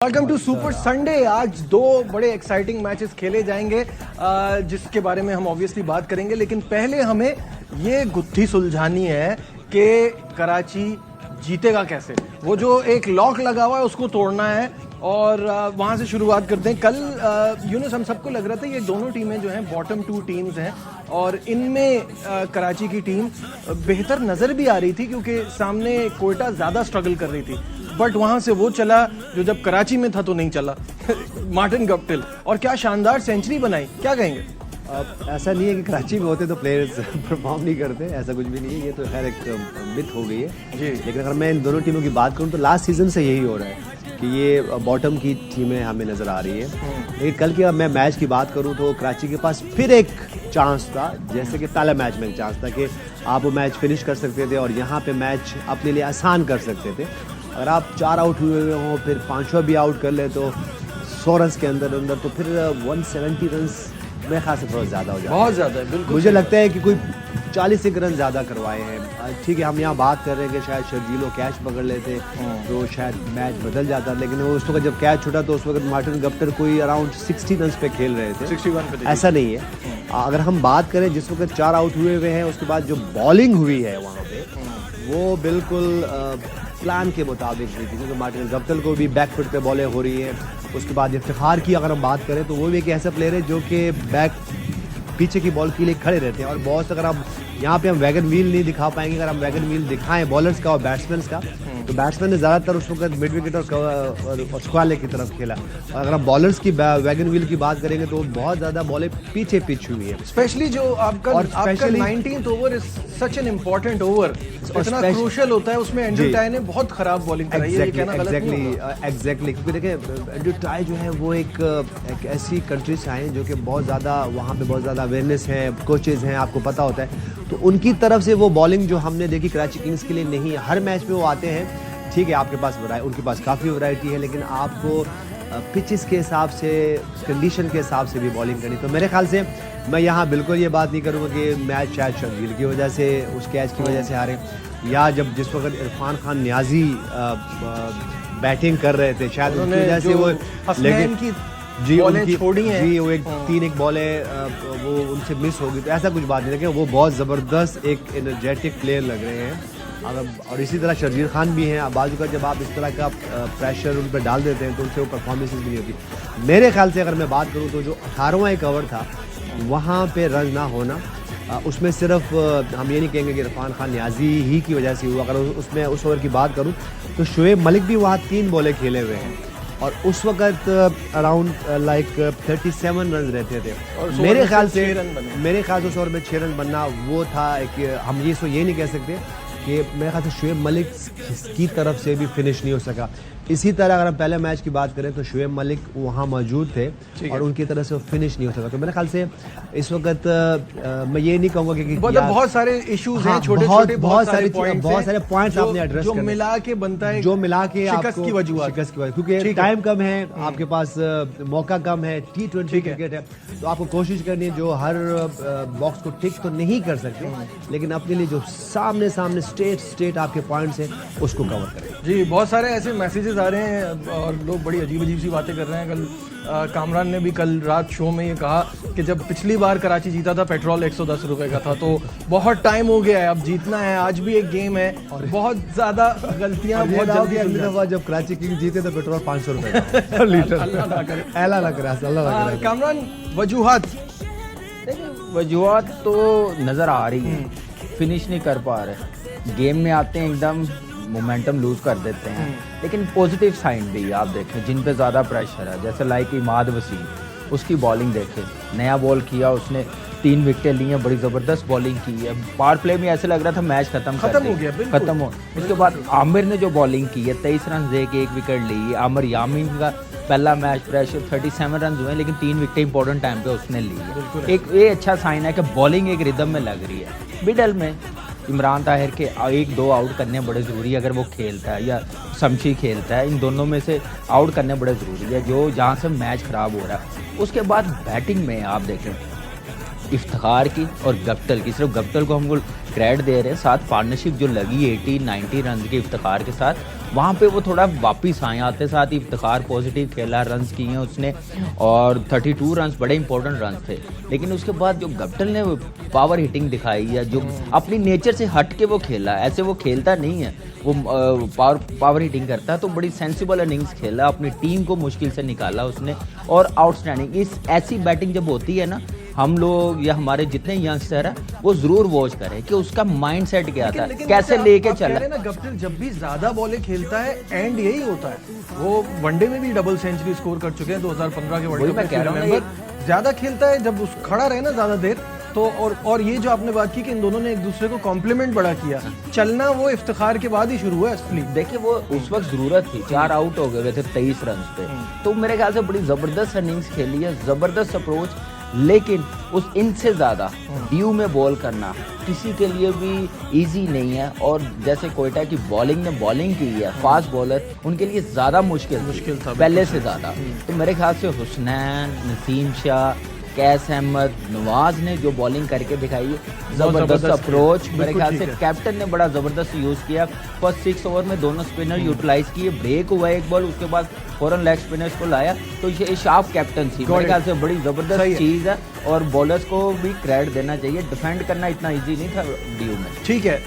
Welcome to super Sunday. आज दो बड़े एक्साइटिंग मैचेस खेले जाएंगे जिसके बारे में हम ऑब्वियसली बात करेंगे, लेकिन पहले हमें ये गुत्थी सुलझानी है कि कराची जीतेगा कैसे। वो जो एक लॉक लगा हुआ है उसको तोड़ना है और वहां से शुरुआत करते हैं। कल यूनुस हम सबको लग रहा था ये दोनों टीमें जो हैं बॉटम टू टीम्स हैं और इनमें कराची की टीम बेहतर नजर भी आ रही थी क्योंकि सामने कोयटा ज्यादा स्ट्रगल कर रही थी, बट वहां से वो चला जो जब कराची में था तो नहीं चला। मार्टिन गप्टिल, और क्या शानदार सेंचुरी बनाई, क्या कहेंगे? ऐसा नहीं है कि कराची में होते तो प्लेयर्स परफॉर्म नहीं करते, ऐसा कुछ भी नहीं है। ये तो खैर एक मिथ हो गई है जी। लेकिन अगर मैं इन दोनों टीमों की बात करूं तो लास्ट सीजन से यही हो रहा है कि ये बॉटम की टीमें हमें नज़र आ रही है। लेकिन कल की मैं मैच की बात करूं तो कराची के पास फिर एक चांस था, जैसे कि पहला मैच में एक चांस था कि आप वो मैच फिनिश कर सकते थे और यहाँ पे मैच अपने लिए आसान कर सकते थे। अगर आप 4 आउट हुए हों फिर 5वां भी आउट कर ले तो 100 रन के अंदर तो फिर 170 रन मेरे ख्याल से थोड़ा ज़्यादा हो जाता है। बहुत ज़्यादा है, बिल्कुल। मुझे लगता है कि कोई 40 रन ज़्यादा करवाए हैं। ठीक है, हम यहाँ बात कर रहे हैं कि शायद शर्जीलो कैच पकड़ लेते तो शायद मैच बदल जाता, लेकिन वो उस वक्त जब कैच छूटा तो उस वक्त मार्टिन गप्टिल कोई अराउंड 60 रन पे खेल रहे थे, 61 पे। ऐसा नहीं है। अगर हम बात करें जिस वक्त 4 आउट हुए हुए हैं उसके बाद जो बॉलिंग हुई है वहाँ पे वो बिल्कुल प्लान के मुताबिक हुई थी, क्योंकि मार्टिन गप्टिल को भी बैक फुट पे बॉलें हो रही है। उसके बाद इफ्तिखार की अगर हम बात करें तो वो भी एक ऐसा प्लेयर है जो कि बैक पीछे की बॉल के लिए खड़े रहते हैं और बहुत अगर हम यहाँ पे हम वैगन व्हील नहीं दिखा पाएंगे। अगर हम वैगन व्हील दिखाएं बॉलर्स का और बैट्समैन का तो बैट्समैन ने ज़्यादातर उस वक्त मिड विकेट और स्क्वायर की तरफ खेला, और अगर हम बॉलर्स की वैगन व्हील की बात करेंगे तो बहुत ज़्यादा बॉलें पीछे पिच हुई है। स्पेशली जो आपका 19th over is such an important over, इतना क्रूशियल होता है, उसमें एंड्रू टाई ने बहुत खराब बॉलिंग कराई है। ये कहना गलत नहीं होगा। एग्जैक्टली, क्योंकि देखिए एंड्रू टाई जो है वो एक ऐसी कंट्री से आए हैं जो कि बहुत ज़्यादा वहाँ पे बहुत ज़्यादा अवेयरनेस है, कोचेज़ हैं, आपको पता होता है, तो उनकी तरफ से वो बॉलिंग जो हमने देखी कराची किंग्स के लिए नहीं है। हर मैच में वो आते हैं, ठीक है, आपके पास उनके पास काफ़ी वैरायटी है, लेकिन आपको पिचेस के हिसाब से, कंडीशन के हिसाब से भी बॉलिंग करनी। तो मेरे ख्याल से मैं यहाँ बिल्कुल ये बात नहीं करूँगा कि मैच शायद शर्जील की वजह से, उस कैच की वजह से हारे, या जब जिस वक्त इरफान खान नियाजी बैटिंग कर रहे थे शायद उनकी वजह से वो, लेकिन जी उनकी छोड़ी हैं जी, वो 3 बॉलें वो उनसे मिस हो गई, तो ऐसा कुछ बात नहीं। लेकिन वो बहुत ज़बरदस्त एक एनर्जेटिक प्लेयर लग रहे हैं और इसी तरह शर्जील खान भी हैं। बाजू का जब आप इस तरह का प्रेशर उन पर डाल देते हैं तो उनसे वो परफॉर्मेंस भी नहीं होती। मेरे ख्याल से अगर मैं बात करूँ तो जो 18वां एक ओवर था वहाँ पे रन ना होना, उसमें सिर्फ हम ये नहीं कहेंगे कि इरफान खान नियाजी ही की वजह से हुआ। अगर उसमें उस ओवर की बात करूँ तो शुएब मलिक भी वहाँ 3 बॉलें खेले हुए हैं और उस वक्त अराउंड 37 रन रहते थे और मेरे ख्याल से उस ओवर में 6 रन बनना वो था कि हम ये नहीं कह सकते कि मेरे ख्याल से शुएब मलिक की तरफ से भी फिनिश नहीं हो सका। इसी तरह अगर हम पहले मैच की बात करें तो शुएब मलिक वहाँ मौजूद थे और उनकी तरफ से फिनिश नहीं हो सका। तो मेरे ख्याल से इस वक्त मैं ये नहीं कहूँगा कि बहुत सारे इश्यूज हैं, छोटे-छोटे बहुत सारे पॉइंट्स आपने एड्रेस जो मिला के बनता है, जो मिला के शिकस्त की वजह, क्योंकि टाइम कम है, आपके पास मौका कम है, T20 क्रिकेट है, तो आपको कोशिश करनी है जो हर बॉक्स को टिक तो नहीं कर सकते, लेकिन अपने लिए जो सामने स्ट्रेट आपके पॉइंट्स हैं उसको कवर करें। जी, बहुत सारे ऐसे मैसेजेस आ रहे हैं और लोग बड़ी अजीब सी बातें कर रहे हैं। कल कामरान ने भी कल रात शो में ये कहा कि जब पिछली बार कराची जीता था पेट्रोल 110 रुपए का था, तो बहुत टाइम हो गया है, अब जीतना है, आज भी एक गेम है और बहुत ज्यादा गलतियां बहुत जल्दी। अगली दफा जब कराची किंग्स जीते तो पेट्रोल 500 रुपए लीटर। अल्लाह ना करे। कामरान, वजूहात तो नजर आ रही है, फिनिश नहीं कर पा रहे, गेम में आते हैं एकदम मोमेंटम लूज कर देते हैं। लेकिन पॉजिटिव साइन भी आप देखें जिन पे ज़्यादा प्रेशर है, जैसे लाइक इमाद वसीम, उसकी बॉलिंग देखें, नया बॉल किया उसने, 3 विकेटें ली हैं, बड़ी ज़बरदस्त बॉलिंग की है। पावर प्ले में ऐसे लग रहा था मैच खत्म हो गया। उसके बाद आमिर ने जो बॉलिंग की है 23 रन दे के 1 विकेट ली है। आमिर यामीन का पहला मैच प्रेशर 37 रन हुए लेकिन 3 विकेटें इंपॉर्टेंट टाइम पे उसने ली है। एक ये अच्छा साइन है कि बॉलिंग एक रिदम में लग रही है। मिडल में इमरान ताहिर के 1-2 आउट करने बड़े ज़रूरी है, अगर वो खेलता है या शमशी खेलता है, इन दोनों में से आउट करने बड़े ज़रूरी है जो जहाँ से मैच ख़राब हो रहा है। उसके बाद बैटिंग में आप देखें इफ्तिखार की और गप्टिल की, सिर्फ गप्टिल को हम क्रेडिट दे रहे हैं, साथ पार्टनरशिप जो लगी 80-90 रन की इफ्तिखार के साथ, वहाँ पे वो थोड़ा वापस आए, आते साथ ही इफ्तिखार पॉजिटिव खेला, रन्स किए उसने और 32 रन्स बड़े इंपॉर्टेंट रन्स थे। लेकिन उसके बाद जो गप्टिल ने पावर हिटिंग दिखाई है, जो अपनी नेचर से हट के वो खेला, ऐसे वो खेलता नहीं है, वो पावर हिटिंग करता है, तो बड़ी सेंसिबल इनिंग्स खेला, अपनी टीम को मुश्किल से निकाला उसने और आउटस्टैंडिंग। इस ऐसी बैटिंग जब होती है ना, हम लोग या हमारे जितने यंगस्टर है वो जरूर वॉच करें कि उसका माइंड सेट क्या था, कैसे लेके चला। ना गप्टिल जब भी ज्यादा बॉलें खेलता है एंड यही होता है, वो वनडे में भी डबल सेंचुरी स्कोर कर चुके हैं 2015 के वर्ल्ड कप में, कह रहा हूं ज्यादा खेलता है जब उस खड़ा रहे ना ज्यादा देर तो। और ये जो आपने बात की कि इन दोनों ने एक दूसरे को कॉम्प्लीमेंट बड़ा किया, चलना वो इफ्तिखार के बाद ही शुरू हुआ असली। देखिए वो उस वक्त जरूरत थी, 4 आउट हो गए थे 23 रन पे, तो मेरे ख्याल से बड़ी जबरदस्त इनिंग्स खेली है, जबरदस्त अप्रोच। लेकिन उस इनसे ज्यादा ड्यू में बॉल करना किसी के लिए भी इजी नहीं है, और जैसे कोयटा की बॉलिंग ने बॉलिंग की है, फास्ट बॉलर, उनके लिए ज्यादा मुश्किल था पहले से ज्यादा। तो मेरे ख्याल से हुसनैन, नसीम शाह, कैस अहमद, नवाज ने जो बॉलिंग करके दिखाई है, जबरदस्त अप्रोच, मेरे ख्याल से कैप्टन ने बड़ा जबरदस्त यूज किया। फर्स्ट 6 ओवर में दोनों स्पिनर यूटिलाइज किए, ब्रेक हुआ एक बॉल, उसके बाद फौरन लेग स्पिनर्स को लाया, तो ये शार्प कैप्टन थी, मेरे ख्याल से बड़ी जबरदस्त चीज है और बॉलर्स को भी क्रेडिट देना चाहिए। डिफेंड करना इतना इजी नहीं था ड्यू में। ठीक है।